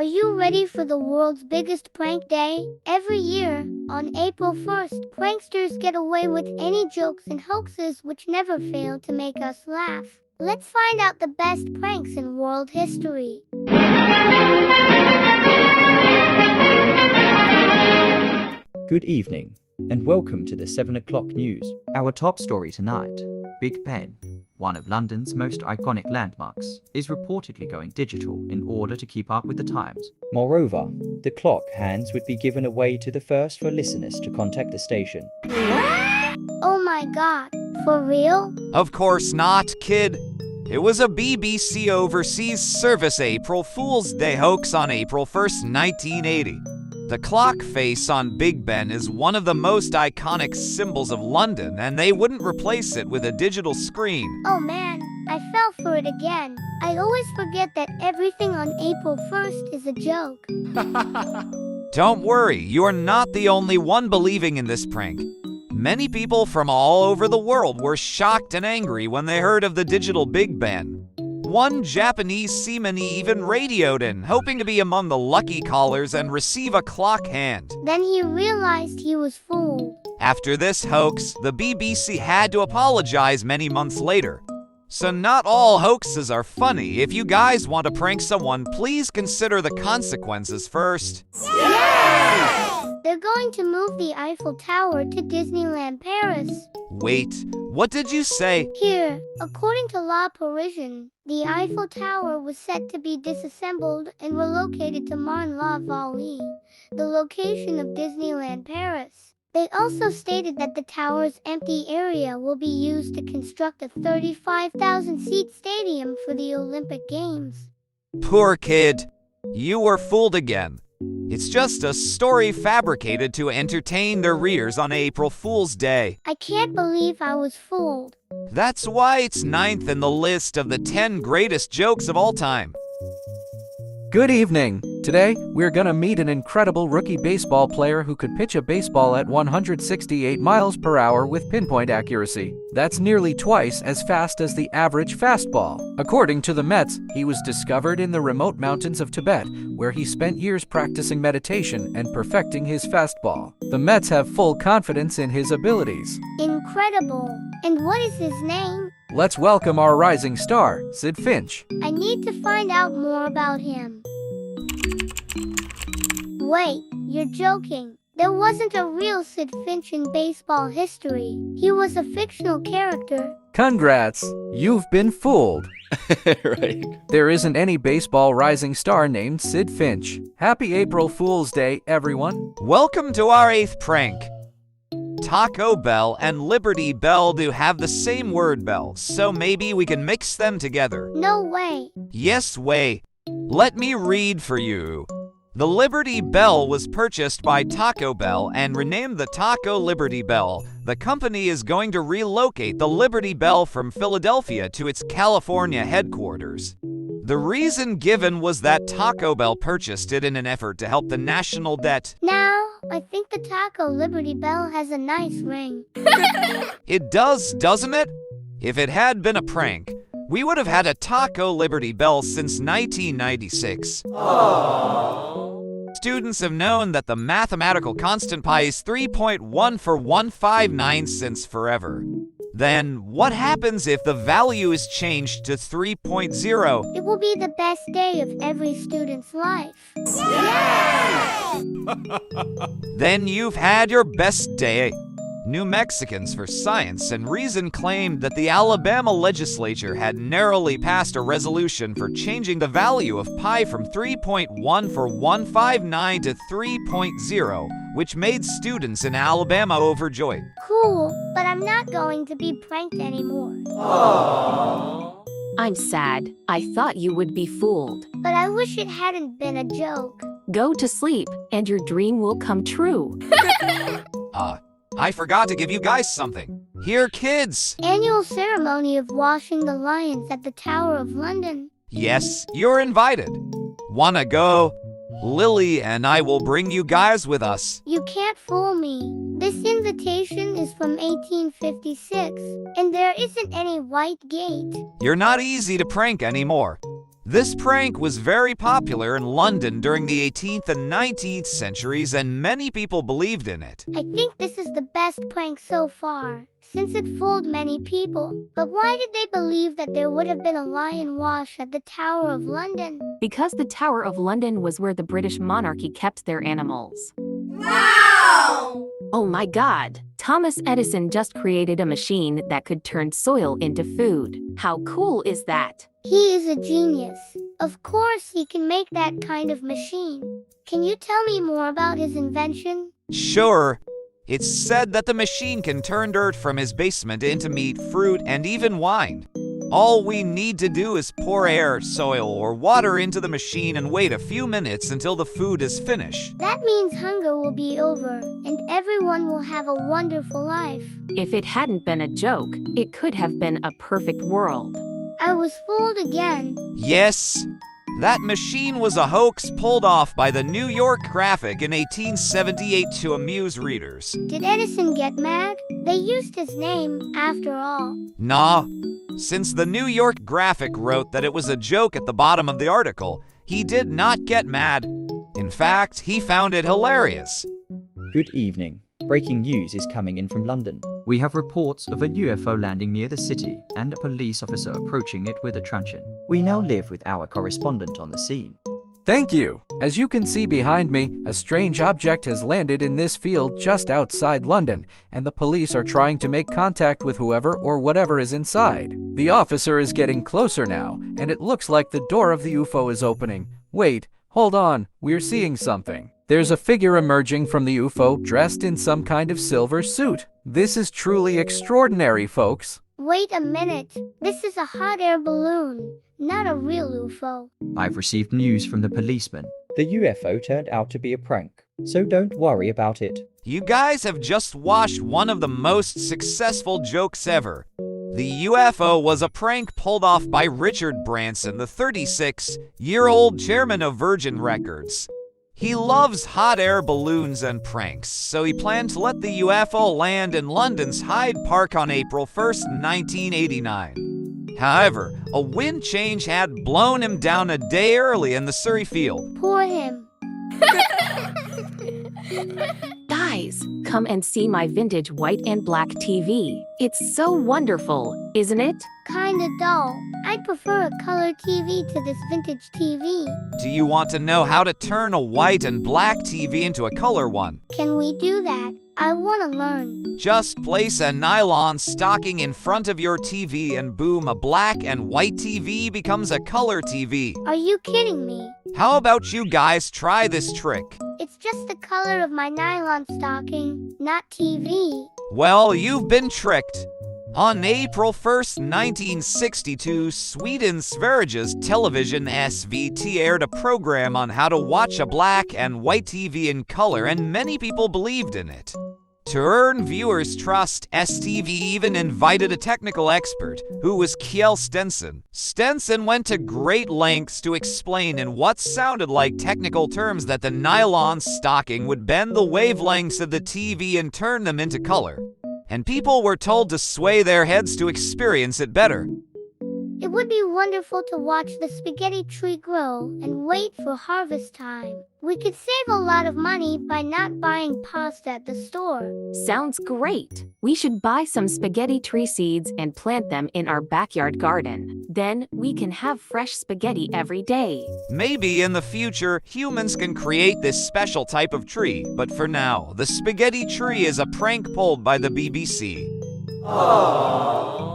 Are you ready for the world's biggest prank day? Every year, on April 1st, pranksters get away with any jokes and hoaxes which never fail to make us laugh. Let's find out the best pranks in world history. Good evening, and welcome to the 7 o'clock news. Our top story tonight, Big Ben, one of London's most iconic landmarks, is reportedly going digital in order to keep up with the times. Moreover, the clock hands would be given away to the first for listeners to contact the station. Oh my god, for real? Of course not, kid. It was a BBC Overseas Service April Fool's Day hoax on April 1st, 1980. The clock face on Big Ben is one of the most iconic symbols of London, and they wouldn't replace it with a digital screen. Oh man, I fell for it again. I always forget that everything on April 1st is a joke. Don't worry, you're not the only one believing in this prank. Many people from all over the world were shocked and angry when they heard of the digital Big Ben. One Japanese seaman even radioed in, hoping to be among the lucky callers and receive a clock hand. Then he realized he was fooled. After this hoax, the BBC had to apologize many months later. So not all hoaxes are funny. If you guys want to prank someone, please consider the consequences first. Yeah! They're going to move the Eiffel Tower to Disneyland, Paris. Wait, what did you say? Here, according to La Parisienne, the Eiffel Tower was set to be disassembled and relocated to Marne-la-Vallée, the location of Disneyland, Paris. They also stated that the tower's empty area will be used to construct a 35,000-seat stadium for the Olympic Games. Poor kid. You were fooled again. It's just a story fabricated to entertain their readers on April Fool's Day. I can't believe I was fooled. That's why it's 9th in the list of the 10 greatest jokes of all time. Good evening. Today, we're gonna meet an incredible rookie baseball player who could pitch a baseball at 168 miles per hour with pinpoint accuracy. That's nearly twice as fast as the average fastball. According to the Mets, he was discovered in the remote mountains of Tibet, where he spent years practicing meditation and perfecting his fastball. The Mets have full confidence in his abilities. Incredible. And what is his name? Let's welcome our rising star, Sid Finch. I need to find out more about him. Wait, you're joking. There wasn't a real Sid Finch in baseball history. He was a fictional character. Congrats! You've been fooled. Right. There isn't any baseball rising star named Sid Finch. Happy April Fool's Day, everyone. Welcome to our 8th prank. Taco Bell and Liberty Bell do have the same word bell, so maybe we can mix them together. No way. Yes way. Let me read for you. The Liberty Bell was purchased by Taco Bell and renamed the Taco Liberty Bell. The company is going to relocate the Liberty Bell from Philadelphia to its California headquarters. The reason given was that Taco Bell purchased it in an effort to help the national debt. Now, I think the Taco Liberty Bell has a nice ring. It does, doesn't it? If it had been a prank, we would have had a Taco Liberty Bell since 1996. Aww. Students have known that the mathematical constant pi is 3.1459 since forever. Then, what happens if the value is changed to 3.0? It will be the best day of every student's life. Yeah! Then you've had your best day. New Mexicans for Science and Reason claimed that the Alabama legislature had narrowly passed a resolution for changing the value of pi from 3.1459 to 3.0, which made students in Alabama overjoyed. Cool, but I'm not going to be pranked anymore. Aww. I'm sad. I thought you would be fooled. But I wish it hadn't been a joke. Go to sleep, and your dream will come true. I forgot to give you guys something. Here, kids. Annual ceremony of washing the lions at the Tower of London. Yes, you're invited. Wanna go? Lily and I will bring you guys with us. You can't fool me. This invitation is from 1856, and there isn't any white gate. You're not easy to prank anymore. This prank was very popular in London during the 18th and 19th centuries, and many people believed in it. I think this is the best prank so far, since it fooled many people. But why did they believe that there would have been a lion wash at the Tower of London? Because the Tower of London was where the British monarchy kept their animals. Wow! Oh my god! Thomas Edison just created a machine that could turn soil into food. How cool is that? He is a genius. Of course he can make that kind of machine. Can you tell me more about his invention? Sure. It's said that the machine can turn dirt from his basement into meat, fruit, and even wine. All we need to do is pour air, soil, or water into the machine and wait a few minutes until the food is finished. That means hunger will be over, and everyone will have a wonderful life. If it hadn't been a joke, it could have been a perfect world. I was fooled again. Yes, that machine was a hoax pulled off by the New York Graphic in 1878 to amuse readers. Did Edison get mad? They used his name, after all. Nah, since the New York Graphic wrote that it was a joke at the bottom of the article, he did not get mad. In fact, he found it hilarious. Good evening. Breaking news is coming in from London. We have reports of a UFO landing near the city and a police officer approaching it with a truncheon. We now live with our correspondent on the scene. Thank you. As you can see behind me, a strange object has landed in this field just outside London, and the police are trying to make contact with whoever or whatever is inside. The officer is getting closer now, and it looks like the door of the UFO is opening. Wait, hold on, we're seeing something. There's a figure emerging from the UFO dressed in some kind of silver suit. This is truly extraordinary, folks. Wait a minute. This is a hot air balloon, not a real UFO. I've received news from the policeman. The UFO turned out to be a prank, so don't worry about it. You guys have just watched one of the most successful jokes ever. The UFO was a prank pulled off by Richard Branson, the 36-year-old chairman of Virgin Records. He loves hot air balloons and pranks, so he planned to let the UFO land in London's Hyde Park on April 1st, 1989. However, a wind change had blown him down a day early in the Surrey field. Poor him. Guys, come and see my vintage white and black TV. It's so wonderful, isn't it? Kinda dull. I prefer a color TV to this vintage TV. Do you want to know how to turn a white and black TV into a color one? Can we do that? I want to learn. Just place a nylon stocking in front of your TV and boom, a black and white TV becomes a color TV. Are you kidding me? How about you guys try this trick? It's just the color of my nylon stocking, not TV. Well, you've been tricked. On April 1st, 1962, Sweden's Sveriges Television SVT aired a program on how to watch a black and white TV in color, and many people believed in it. To earn viewers' trust, STV even invited a technical expert, who was Kjell Stenson. Stenson went to great lengths to explain in what sounded like technical terms that the nylon stocking would bend the wavelengths of the TV and turn them into color. And people were told to sway their heads to experience it better. It would be wonderful to watch the spaghetti tree grow and wait for harvest time. We could save a lot of money by not buying pasta at the store. Sounds great. We should buy some spaghetti tree seeds and plant them in our backyard garden. Then we can have fresh spaghetti every day. Maybe in the future, humans can create this special type of tree, but for now, the spaghetti tree is a prank pulled by the BBC. Aww.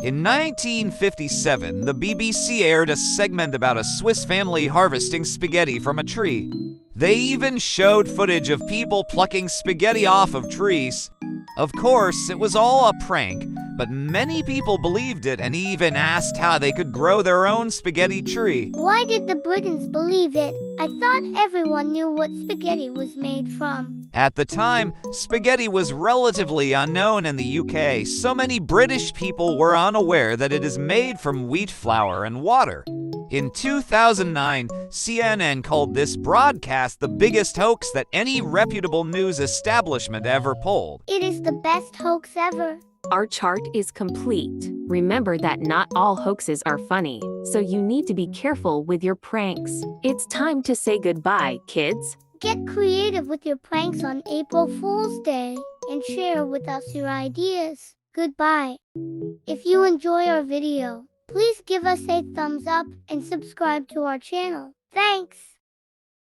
In 1957, the BBC aired a segment about a Swiss family harvesting spaghetti from a tree. They even showed footage of people plucking spaghetti off of trees. Of course, it was all a prank, but many people believed it and even asked how they could grow their own spaghetti tree. Why did the Britons believe it? I thought everyone knew what spaghetti was made from. At the time, spaghetti was relatively unknown in the UK. So many British people were unaware that it is made from wheat flour and water. In 2009, CNN called this broadcast the biggest hoax that any reputable news establishment ever pulled. It is the best hoax ever. Our chart is complete. Remember that not all hoaxes are funny, so you need to be careful with your pranks. It's time to say goodbye, kids. Get creative with your pranks on April Fool's Day and share with us your ideas. Goodbye. If you enjoy our video, please give us a thumbs up and subscribe to our channel. Thanks.